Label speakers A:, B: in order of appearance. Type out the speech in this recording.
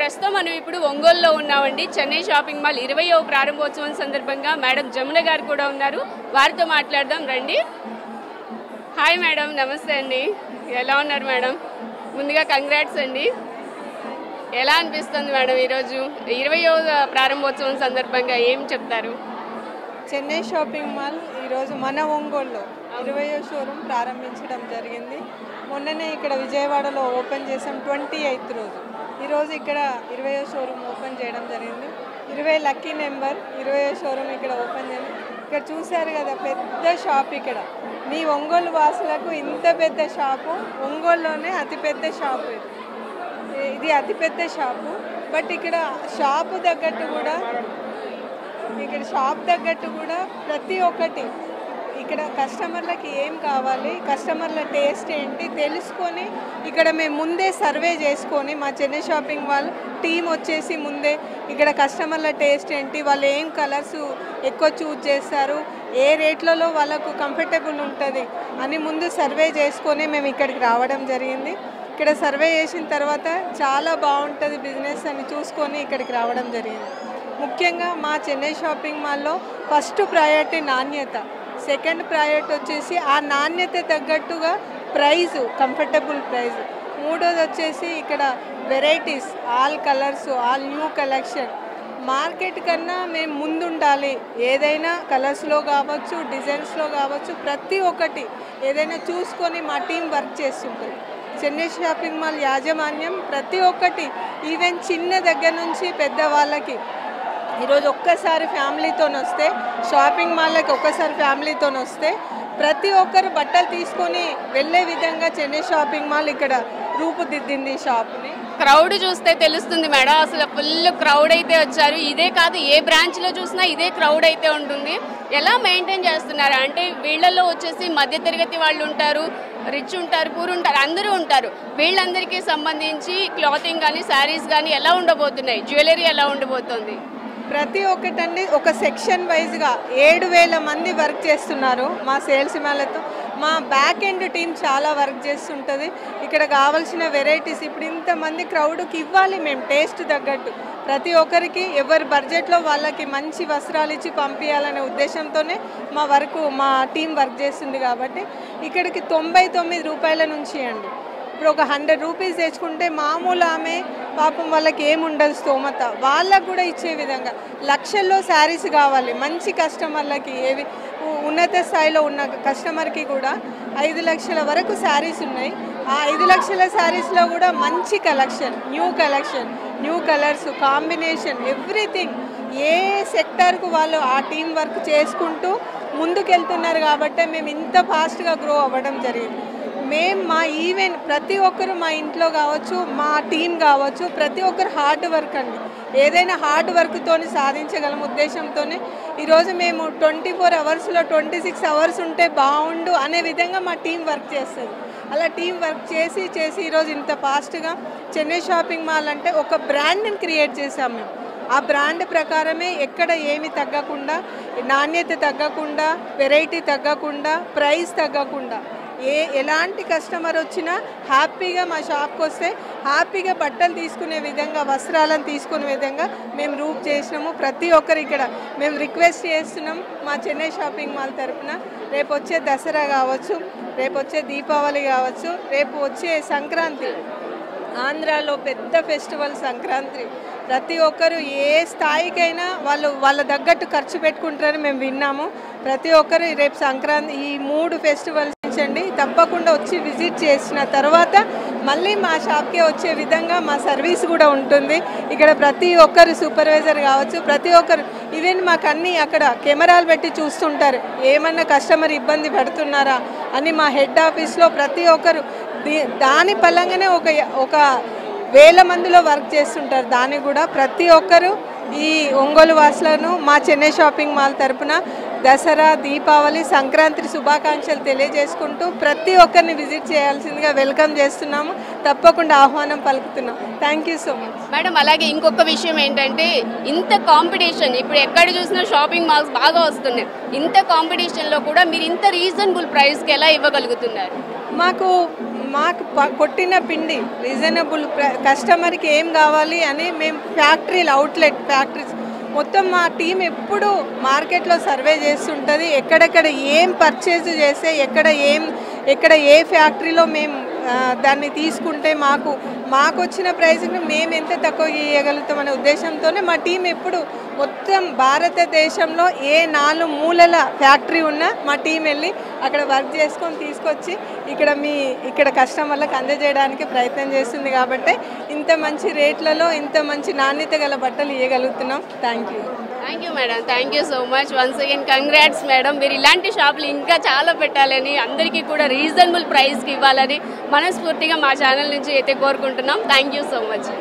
A: ప్రస్తుతం మనం ఇప్పుడు ఒంగోలులో ఉన్నామండి. చెన్నై షాపింగ్ మాల్ 20వ ప్రారంభోత్సవం సందర్భంగా మేడం జమున గారు కూడా ఉన్నారు. వారితో మాట్లాడదాం రండి. హాయ్ మేడం, నమస్తే అండి. ఎలా ఉన్నారు మేడం? ముందుగా కంగ్రాట్స్ అండి. ఎలా అనిపిస్తుంది మేడం ఈరోజు 20వ ప్రారంభోత్సవం సందర్భంగా ఏం చెప్తారు?
B: చెన్నై షాపింగ్ మాల్ ఈరోజు మన ఒంగోలులో 20వ షోరూమ్ ప్రారంభించడం జరిగింది. మొన్ననే ఇక్కడ విజయవాడలో ఓపెన్ చేసాం 28th రోజు. ఈరోజు ఇక్కడ 20వ షోరూమ్ ఓపెన్ చేయడం జరిగింది. 20 లక్కీ నెంబర్ 20వ షోరూమ్ ఇక్కడ ఓపెన్ చేయండి. ఇక్కడ చూశారు కదా, పెద్ద షాప్. ఇక్కడ మీ ఒంగోలు వాసులకు ఇంత పెద్ద షాపు, ఒంగోలులోనే అతిపెద్ద షాపు ఇది అతిపెద్ద షాపు. బట్ ఇక్కడ షాపు తగ్గట్టు కూడా ప్రతి ఒక్కటి ఇక్కడ కస్టమర్లకి ఏం కావాలి, కస్టమర్ల టేస్ట్ ఏంటి తెలుసుకొని ఇక్కడ మేము ముందే సర్వే చేసుకొని మా చెన్నై షాపింగ్ మాల్ టీం వచ్చేసి ముందే ఇక్కడ కస్టమర్ల టేస్ట్ ఏంటి, వాళ్ళు ఏం కలర్స్ ఎక్కువ చూజ్ చేస్తారు, ఏ రేట్లలో వాళ్ళకు కంఫర్టబుల్ ఉంటుంది అని ముందు సర్వే చేసుకొని మేము ఇక్కడికి రావడం జరిగింది. ఇక్కడ సర్వే చేసిన తర్వాత చాలా బాగుంటుంది బిజినెస్ అని చూసుకొని ఇక్కడికి రావడం జరిగింది. ముఖ్యంగా మా చెన్నై షాపింగ్ మాల్లో ఫస్ట్ ప్రయారిటీ నాణ్యత, సెకండ్ ప్రయారిటీ వచ్చేసి ఆ నాణ్యత తగ్గట్టుగా ప్రైజు, కంఫర్టబుల్ ప్రైజ్, మూడోది వచ్చేసి ఇక్కడ varieties, all colours, all new collection. Market కన్నా మేము ముందుండాలి, ఏదైనా కలర్స్లో కావచ్చు, డిజైన్స్లో కావచ్చు, ప్రతి ఒక్కటి ఏదైనా చూసుకొని మా టీం వర్క్ చేస్తుంటుంది. చెన్నై షాపింగ్ మాల్ యాజమాన్యం ప్రతి ఒక్కటి, ఈవెన్ చిన్న దగ్గర నుంచి పెద్దవాళ్ళకి ఈరోజు ఒక్కసారి ఫ్యామిలీతో వస్తే, షాపింగ్ మాల్కి ఒక్కసారి ఫ్యామిలీతో వస్తే ప్రతి ఒక్కరు బట్టలు తీసుకొని వెళ్ళే విధంగా చెన్నై షాపింగ్ మాల్ ఇక్కడ రూపుదిద్దింది షాప్ని.
A: క్రౌడ్ చూస్తే తెలుస్తుంది మేడం, అసలు ఫుల్ క్రౌడ్ అయితే వచ్చారు. ఇదే కాదు, ఏ బ్రాంచ్లో చూసినా ఇదే క్రౌడ్ అయితే ఉంటుంది. ఎలా మెయింటైన్ చేస్తున్నారు అంటే, వీళ్ళల్లో వచ్చేసి మధ్యతరగతి వాళ్ళు ఉంటారు, రిచ్ ఉంటారు, పూర్ ఉంటారు, అందరూ ఉంటారు. వీళ్ళందరికీ సంబంధించి క్లాతింగ్ కానీ, శారీస్ కానీ ఎలా ఉండబోతున్నాయి, జ్యువెలరీ ఎలా ఉండబోతుంది?
B: ప్రతి ఒక్కటండి ఒక సెక్షన్ వైజ్గా 7,000 మంది వర్క్ చేస్తున్నారు మా సేల్స్ మ్యాన్లతో. మా బ్యాక్ ఎండ్ టీం చాలా వర్క్ చేస్తుంటుంది. ఇక్కడ కావాల్సిన వెరైటీస్ ఇప్పుడు ఇంతమంది క్రౌడ్కి ఇవ్వాలి మేము టేస్ట్ తగ్గట్టు. ప్రతి ఒక్కరికి ఎవరి బడ్జెట్లో వాళ్ళకి మంచి వస్త్రాలు ఇచ్చి పంపించాలనే ఉద్దేశంతోనే మా టీం వర్క్ చేస్తుంది. కాబట్టి ఇక్కడికి 99 రూపాయల నుంచి అండి, ఇప్పుడు ఒక 100 రూపీస్ తెచ్చుకుంటే మామూలు ఆమె పాపం వాళ్ళకి ఏముండదు స్తోమత, వాళ్ళకు కూడా ఇచ్చే విధంగా లక్షల్లో శారీస్ కావాలి మంచి కస్టమర్లకి. ఏవి ఉన్నత స్థాయిలో ఉన్న కస్టమర్కి కూడా 5 లక్షల వరకు శారీస్ ఉన్నాయి. ఆ 5 లక్షల శారీస్లో కూడా మంచి collection, new colours, combination, everything. ఏ సెక్టార్కు వాళ్ళు ఆ టీం వర్క్ చేసుకుంటూ ముందుకెళ్తున్నారు. కాబట్టి మేము ఇంత ఫాస్ట్గా గ్రో అవ్వడం జరిగింది. మేము మా ఈవెంట్ ప్రతి ఒక్కరు మా ఇంట్లో కావచ్చు, మా టీం కావచ్చు, ప్రతి ఒక్కరు హార్డ్ వర్క్ అండి. ఏదైనా హార్డ్ వర్క్తో సాధించగలం ఉద్దేశంతోనే ఈరోజు మేము 24 అవర్స్లో 26 అవర్స్ ఉంటే బాగుండు అనే విధంగా మా టీం వర్క్ చేస్తుంది. అలా టీం వర్క్ చేసి ఈరోజు ఇంత ఫాస్ట్గా చెన్నై షాపింగ్ మాల్ అంటే ఒక బ్రాండ్ని క్రియేట్ చేసాం మేము. ఆ బ్రాండ్ ప్రకారమే ఎక్కడ ఏమి తగ్గకుండా, నాణ్యత తగ్గకుండా, వెరైటీ తగ్గకుండా, ప్రైస్ తగ్గకుండా, ఎలాంటి కస్టమర్ వచ్చినా హ్యాపీగా మా షాప్కి వస్తే హ్యాపీగా బట్టలు తీసుకునే విధంగా, వస్త్రాలను తీసుకునే విధంగా మేము రూప్ చేసినాము. ప్రతి ఒక్కరు ఇక్కడ మేము రిక్వెస్ట్ చేస్తున్నాం మా చెన్నై షాపింగ్ మాల్ తరఫున, రేపు వచ్చే దసరా కావచ్చు, రేపు వచ్చే దీపావళి కావచ్చు, రేపు వచ్చే సంక్రాంతి, ఆంధ్రాలో పెద్ద ఫెస్టివల్ సంక్రాంతి. ప్రతి ఒక్కరు ఏ స్థాయికైనా వాళ్ళ తగ్గట్టు ఖర్చు పెట్టుకుంటారని మేము విన్నాము. ప్రతి ఒక్కరు రేపు సంక్రాంతి ఈ 3 ఫెస్టివల్స్ అండి తప్పకుండా వచ్చి విజిట్ చేసిన తర్వాత మళ్ళీ మా షాప్కే వచ్చే విధంగా మా సర్వీస్ కూడా ఉంటుంది. ఇక్కడ ప్రతి ఒక్కరు సూపర్వైజర్ కావచ్చు, ప్రతి ఒక్కరు ఈవెన్ మాకు అన్నీ అక్కడ కెమెరాలు పెట్టి చూస్తుంటారు, ఏమన్నా కస్టమర్ ఇబ్బంది పడుతున్నారా అని. మా హెడ్ ఆఫీస్లో ప్రతి ఒక్కరు దాని పరంగానే ఒక 1000 మందిలో వర్క్ చేస్తుంటారు. దాన్ని కూడా ప్రతి ఒక్కరు ఈ ఒంగోలు వాసులను మా చెన్నై షాపింగ్ మాల్ తరఫున దసరా, దీపావళి, సంక్రాంతి శుభాకాంక్షలు తెలియజేసుకుంటూ ప్రతి ఒక్కరిని విజిట్ చేయాల్సిందిగా వెల్కమ్ చేస్తున్నాము. తప్పకుండా ఆహ్వానం పలుకుతున్నాం. Thank you so much
A: madam. అలాగే ఇంకొక విషయం ఏంటంటే, ఇంత కాంపిటీషన్ ఇప్పుడు ఎక్కడ చూసినా షాపింగ్ మాల్స్ బాగా వస్తున్నాయి. ఇంత కాంపిటీషన్లో కూడా మీరు ఇంత రీజనబుల్ ప్రైస్కి ఎలా ఇవ్వగలుగుతున్నారు?
B: మాకు కొట్టిన పిండి రీజనబుల్ కస్టమర్కి ఏం కావాలి అని మేము ఫ్యాక్టరీలు అవుట్లెట్ ఫ్యాక్టరీస్ మొత్తం మా టీం ఎప్పుడు మార్కెట్లో సర్వే చేస్తుంటుంది. ఎక్కడెక్కడ ఏం పర్చేజ్ చేస్తే ఎక్కడ ఏ ఫ్యాక్టరీలో మేము దాన్ని తీసుకుంటే మాకు వచ్చిన ప్రైస్ని మేము ఎంత తక్కువ ఇవ్వగలుగుతామనే ఉద్దేశంతోనే మా టీం ఎప్పుడు మొత్తం భారతదేశంలో ఏ 4 మూలల ఫ్యాక్టరీ ఉన్నా మా టీం వెళ్ళి అక్కడ వర్క్ చేసుకొని తీసుకొచ్చి ఇక్కడ కస్టమర్లకు అందజేయడానికి ప్రయత్నం చేస్తుంది. కాబట్టి ఇంత మంచి రేట్లలో ఇంత మంచి నాణ్యత గల బట్టలు ఇవ్వగలుగుతున్నాం. Thank you
A: madam, thank you so much. Once again congrats madam. మీరు ఇలాంటి షాపులు ఇంకా చాలా పెట్టాలని, అందరికీ కూడా రీజనబుల్ ప్రైస్కి ఇవ్వాలని మనస్ఫూర్తిగా మా ఛానల్ నుంచి అయితే కోరుకుంటున్నాం. Thank you so much.